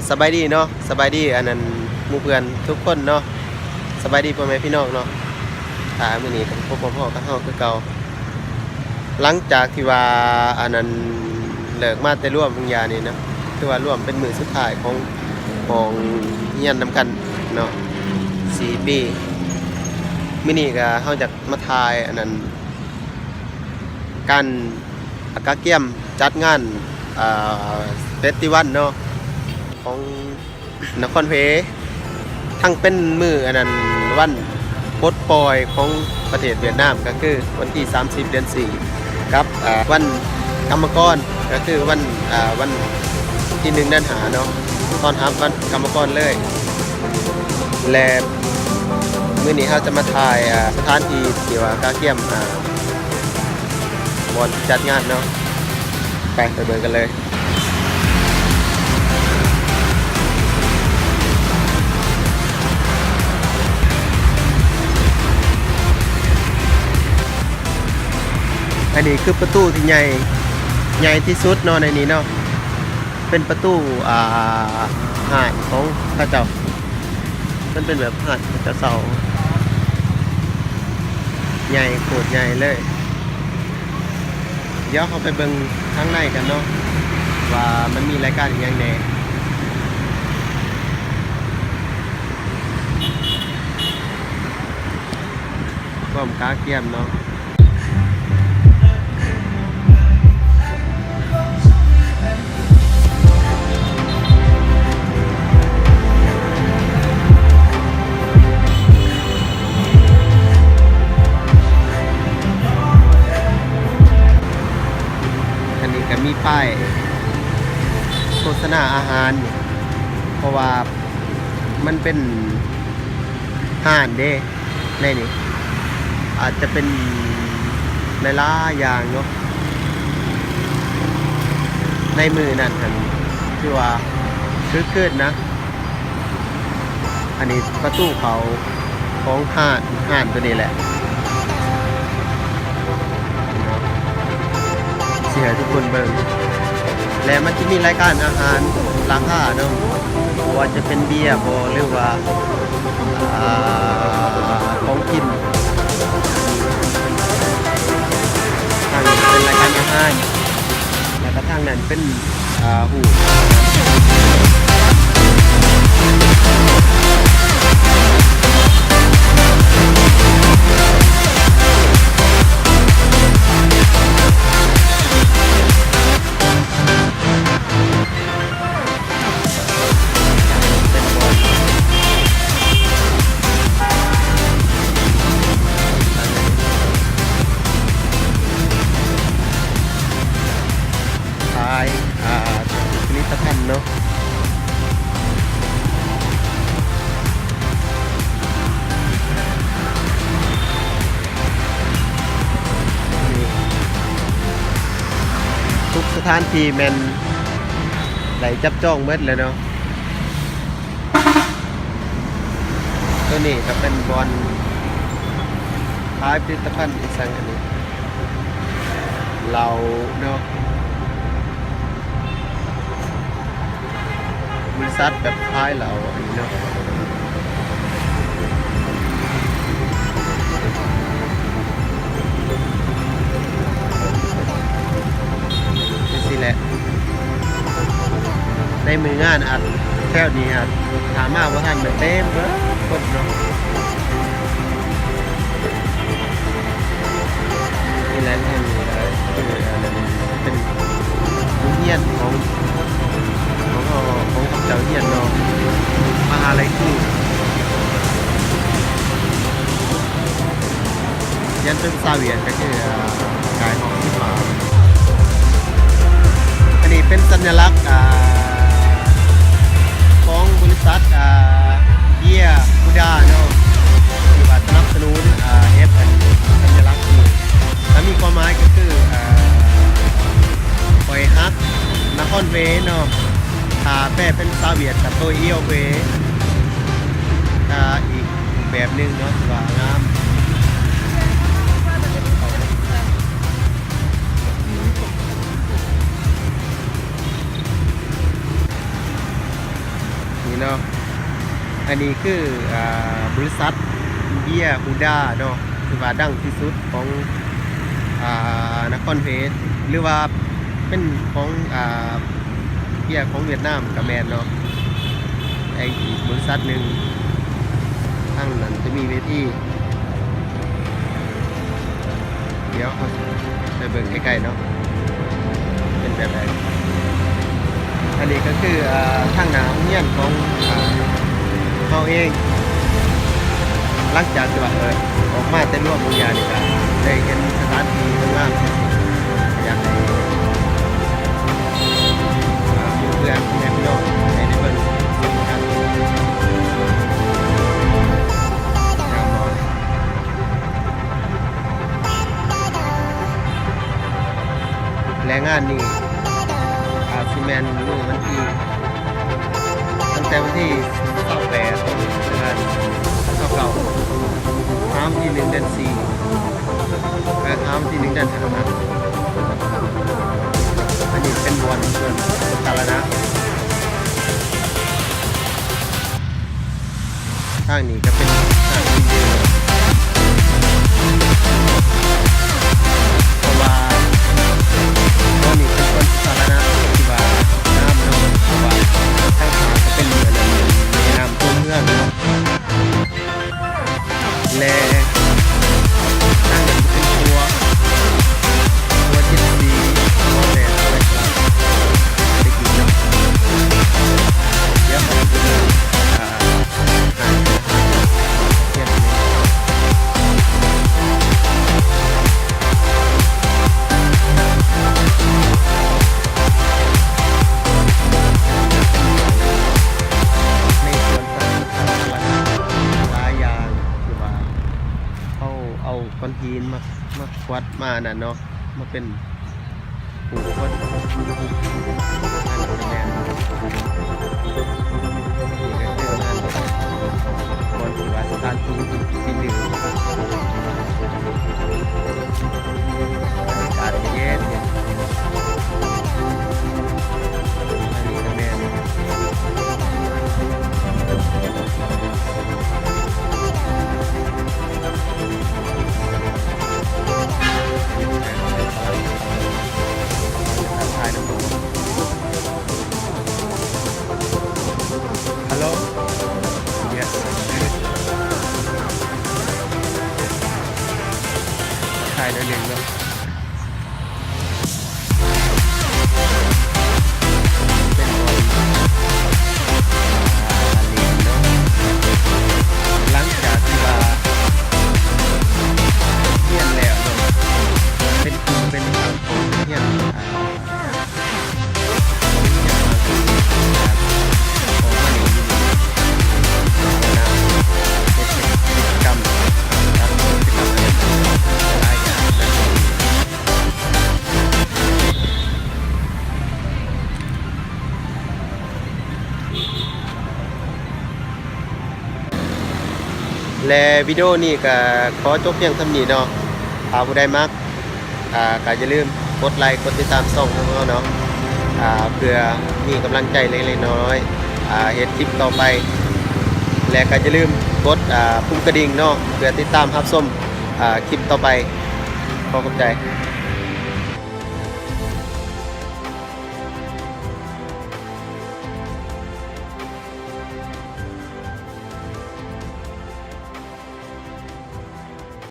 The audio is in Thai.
สบายดีเนาะสบายดีอันนั้นหมู่เพื่อนทุกคนเนาะสบายดีพ่อแม่พี่น้องเนาะมื้อนี้ก็พบพ่อกับเฮาคือเก่าหลังจากที่ว่าอันนั้นเลิกมาแต่ร่วมวิญญานี่นะคือว่าร่วมเป็นมื้อสุดท้ายของเรียนนำกันเนาะ4 ปีมื้อนี้ก็เฮาจะมาทายอันนั้นการอากาเกียมจัดงานเฟสติวัลเนาะของนครเพทั้งเป็นมืออันนั้นวันปลดปล่อยของประเทศเวียดนามก็คือวันที่30 เดือน 4กับวันกรรมกรก็คือวันที่1 เดือน 5เนาะตอนรับวันกรรมกรเลยและมื้อนี้เราจะมาถ่ายสถานที่ที่ว่ากาเกียมบอนจัดงานเนาะไปเบิ่งกันเลยอันนี้คือประตูที่ใหญ่ที่สุดเนาะในนี้เนาะเป็นประตูหาดของพระเจ้ามันเป็นแบบหาดพระเจ้าเสาใหญ่โคตรใหญ่เลยเดี๋ยวเขาไปเบิ่งข้างในกันเนาะว่ามันมีรายการอย่างแน่ร่วมกาเกียมเนาะมีป้ายโฆษณาอาหารเพราะว่ามันเป็นห้านเด้ในนี่อาจจะเป็นในล่าอย่างเนาะในมือนั่นที่ว่าคือขึ้นนะอันนี้ประตูเขาของห้านตัวนี้แหละให้ทุกคนเบิ่งและมันจะมีรายการอาหารราคาเนาะว่าจะเป็นเบียร์บ่หรือว่าของกินทางนี้เป็นรายการอาหารแล้วก็ทางนั้นเป็นหูผลิตภัณฑ์เนาะทุกสถานที่แม่นไหลจับจ้องเม็ดเลยเนาะตัวนี้ก็เป็นบอลขายผลิตภัณฑ์อีกสังอันนี้เราเนาะบริษัทแบบท้ายเราอันนี้เนาะนี่สิแหละในมืองานอัดแค่นี้อัดถามมาว่าท่านแบบเต็มเบ้อคนเนาะนี่แหละท่านคืออะไรเป็นมุ้งเงียนของเจ้าเฮียนเนาะมหาลัยครูยันเป็นซาเวียนก็คือกายของที่มาอันนี้เป็นสัญลักษณ์ของบริษัทเบียร์บูดาเนาะที่ว่าสนับสนุนเอฟสัญลักษณ์นี้และมีความหมายก็คือปล่อยฮักนครเวเนาะแปลเป็นซาเวียดกับตัวเอียวเวอีกแบบหนึ่งเนาะว่างาม นนี้คือบริษัทเบียร์ฮูด้าเนาะคือว่าดังที่สุดของนครเพชรหรือว่าเป็นของเบียร์ของเวียดนามกับแมนเนาะไอ้อีกบริษัทหนึ่งทางนั้นจะมีเวทีเดี๋ยวเขาไปเบิ่งใกล้ๆเนาะเป็นแบบไหนอันนี้ก็คือทางหน้าโรงเรียนของเขาเองหลังจากที่ว่าออกมาแต่ร่วมวิญญาณนี่ก็ได้เห็นสถานที่งามๆอยากให้เพื่อนแม่พี่น้องได้เบิ่งกันงามบ่แรงงานนี่ซีเมนต์มือวันที่ตั้งแต่วันที่28เดือน9tháng ที่1เดือน4และthángที่1เดือน5อันนี้เป็นวันส่วนสาธารณะทางนี้ก็เป็นทางที่ดีเพราะว่าตอนนี้เป็นคนสาธารณะที่ว่าน้ำเนาะเพราะว่าทางขาก็เป็นเหมือนในน้ำท่วมเมืองเนาะและทางนั้นเป็นตัวจิตดีตัวแต่อะไรครับเด็กเนาะเดี๋ยวผมจะเทียบเลยในส่วนหลายอย่างที่ว่าเขาเอาก้อนหินมาควัดมาน่ะเนาะมาเป็นปูคนนั่นเป็นแม่นี่ก็คือนั่นคนที่ว่าสถานที่ที่หนึ่งบรรยากาศเย็นเนี่ยอันนี้ก็แม่ฮัลโหล yes ถ่ายได้เลยเนาะเป็นคนลีนเนาะหลังจากที่ว่าเรียนแล้วเนาะเป็นครูเป็นทางของเรียนและวิดีโอนี้ก็ขอจบเพียงเท่านี้เนาะถ้าผู้ใดมักก็อย่าลืมกดไลค์กดติดตามช่องของเราเนาะเพื่อมีกำลังใจเล็กๆน้อยๆเฮ็ดคลิปต่อไปและก็อย่าลืมกดปุ่มกระดิ่งเนาะเพื่อติดตามรับชมคลิปต่อไปขอบคุณใจ